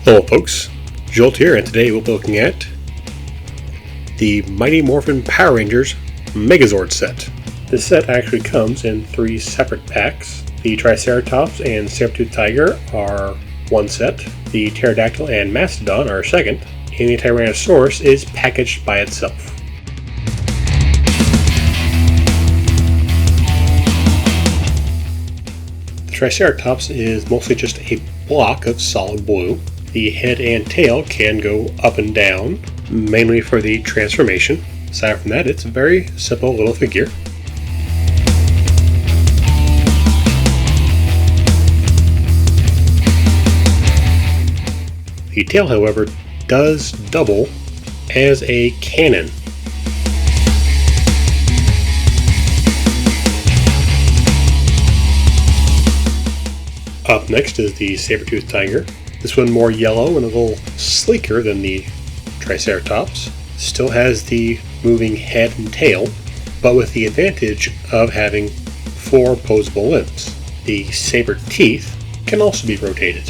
Hello folks, Jolt here, and today we'll be looking at the Mighty Morphin Power Rangers Megazord set. This set actually comes in 3 separate packs. The Triceratops and Saber-Tooth Tiger are one set, the Pterodactyl and Mastodon are a second, and the Tyrannosaurus is packaged by itself. The Triceratops is mostly just a block of solid blue. The head and tail can go up and down, mainly for the transformation. Aside from that, it's a very simple little figure. The tail, however, does double as a cannon. Up next is the Saber-Tooth Tiger. This one more yellow and a little sleeker than the Triceratops. Still has the moving head and tail, but with the advantage of having 4 opposable limbs. The saber teeth can also be rotated.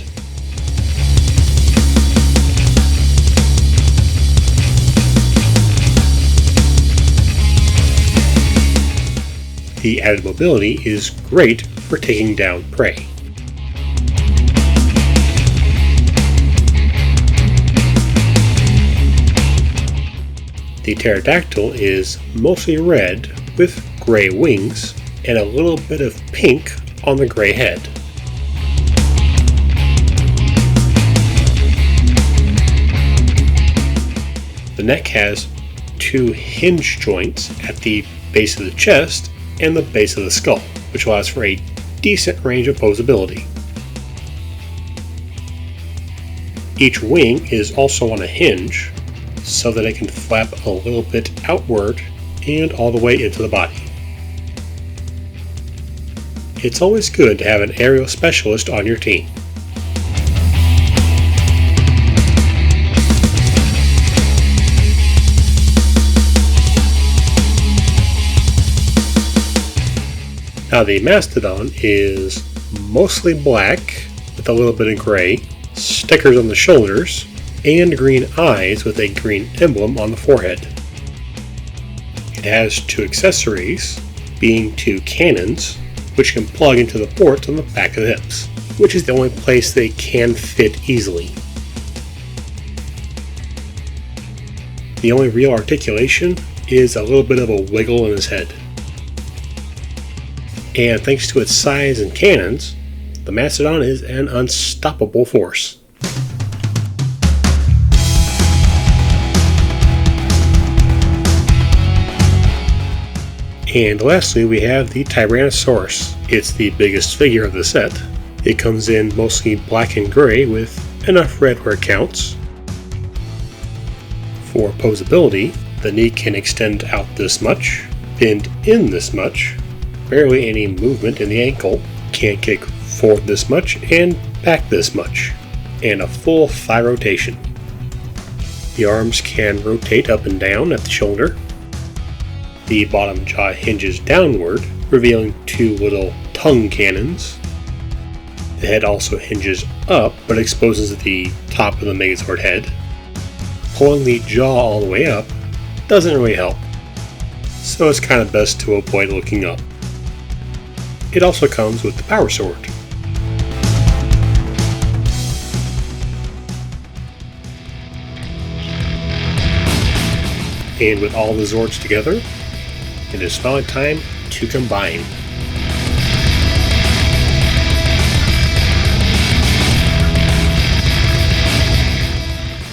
The added mobility is great for taking down prey. The Pterodactyl is mostly red with gray wings and a little bit of pink on the gray head. The neck has 2 hinge joints at the base of the chest and the base of the skull, which allows for a decent range of posability. Each wing is also on a hinge, so that it can flap a little bit outward and all the way into the body. It's always good to have an aerial specialist on your team. Now the Mastodon is mostly black with a little bit of gray, stickers on the shoulders, and green eyes with a green emblem on the forehead. It has 2 accessories, being 2 cannons, which can plug into the ports on the back of the hips, which is the only place they can fit easily. The only real articulation is a little bit of a wiggle in his head. And thanks to its size and cannons, the Mastodon is an unstoppable force. And lastly, we have the Tyrannosaurus. It's the biggest figure of the set. It comes in mostly black and gray with enough red where it counts. For posability, the knee can extend out this much, bend in this much, barely any movement in the ankle, can kick forward this much and back this much, and a full thigh rotation. The arms can rotate up and down at the shoulder. The bottom jaw hinges downward, revealing 2 little tongue cannons. The head also hinges up, but exposes the top of the Megazord head. Pulling the jaw all the way up doesn't really help, so it's kind of best to avoid looking up. It also comes with the Power Sword. And with all the Zords together, it is finally time to combine.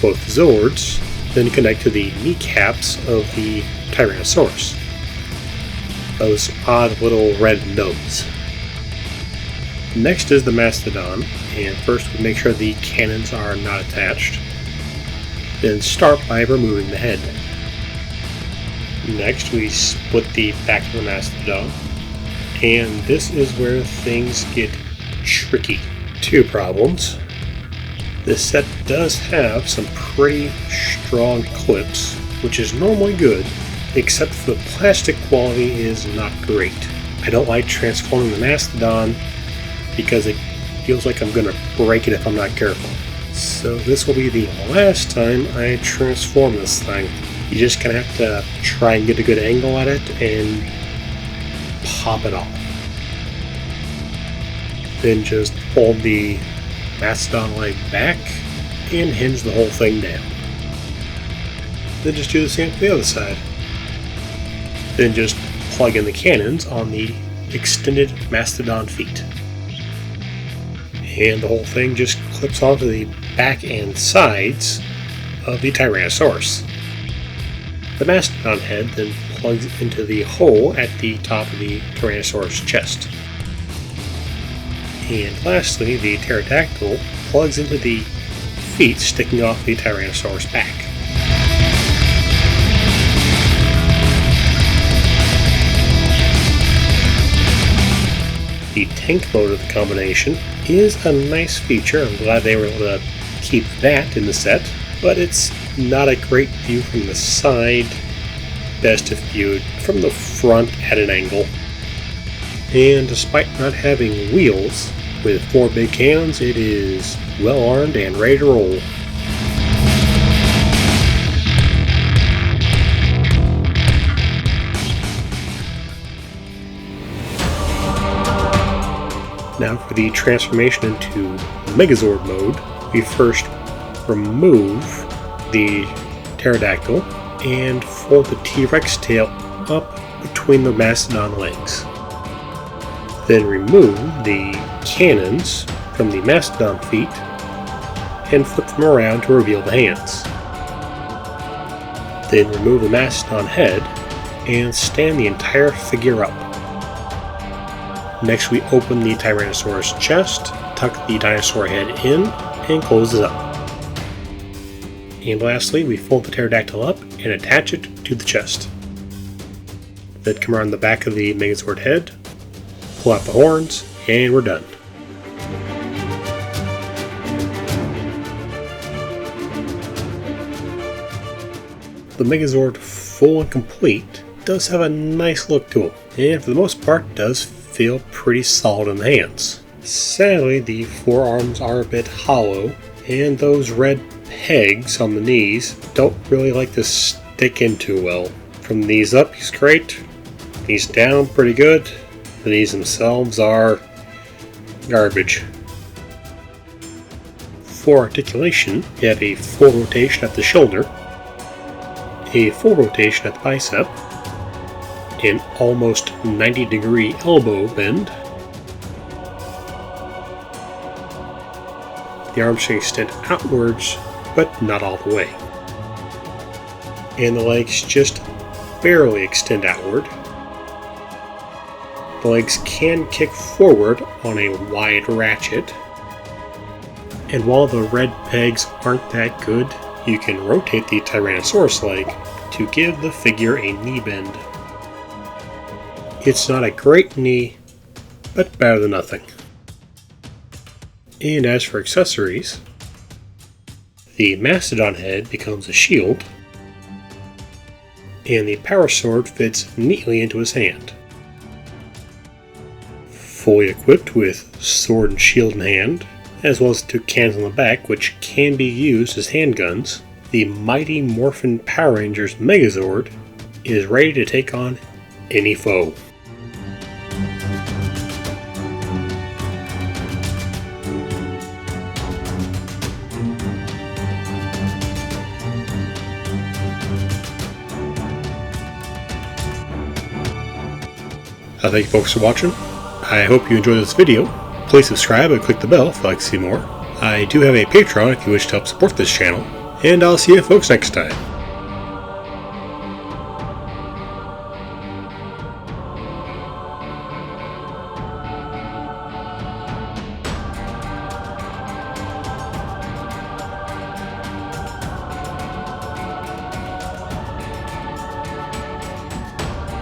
Both Zords then connect to the kneecaps of the Tyrannosaurus. Those odd little red nubs. Next is the Mastodon, and first we make sure the cannons are not attached. Then start by removing the head. Next, we split the back of the Mastodon, and this is where things get tricky. 2 problems. This set does have some pretty strong clips, which is normally good, except for the plastic quality is not great. I don't like transforming the Mastodon because it feels like I'm going to break it if I'm not careful. So this will be the last time I transform this thing. You just gonna have to try and get a good angle at it and pop it off. Then just pull the mastodon leg back and hinge the whole thing down. Then just do the same for the other side. Then just plug in the cannons on the extended mastodon feet. And the whole thing just clips onto the back and sides of the Tyrannosaurus. The mastodon head then plugs into the hole at the top of the Tyrannosaurus chest. And lastly, the pterodactyl plugs into the feet sticking off the Tyrannosaurus back. The tank mode of the combination is a nice feature. I'm glad they were able to keep that in the set, but it's not a great view from the side. Best if viewed from the front at an angle. And despite not having wheels, with 4 big cannons, it is well armed and ready to roll. Now for the transformation into Megazord mode, we first remove the pterodactyl and fold the T-Rex tail up between the mastodon legs. Then remove the cannons from the mastodon feet and flip them around to reveal the hands. Then remove the mastodon head and stand the entire figure up. Next we open the Tyrannosaurus chest, tuck the dinosaur head in, and close it up. And lastly, we fold the pterodactyl up and attach it to the chest. Then come around the back of the Megazord head, pull out the horns, and we're done. The Megazord, full and complete, does have a nice look to it, and for the most part does feel pretty solid in the hands. Sadly, the forearms are a bit hollow, and those red pegs on the knees don't really like to stick in too well. From the knees up, he's great. Knees down, pretty good. The knees themselves are garbage. For articulation, you have a full rotation at the shoulder, a full rotation at the bicep, an almost 90-degree elbow bend. The arms can extend outwards, but not all the way. And the legs just barely extend outward. The legs can kick forward on a wide ratchet. And while the red pegs aren't that good, you can rotate the Tyrannosaurus leg to give the figure a knee bend. It's not a great knee, but better than nothing. And as for accessories, the mastodon head becomes a shield, and the power sword fits neatly into his hand. Fully equipped with sword and shield in hand, as well as 2 cannons on the back which can be used as handguns, the mighty Morphin Power Rangers Megazord is ready to take on any foe. Thank you folks for watching. I hope you enjoyed this video. Please subscribe and click the bell if you'd like to see more. I do have a Patreon if you wish to help support this channel. And I'll see you folks next time.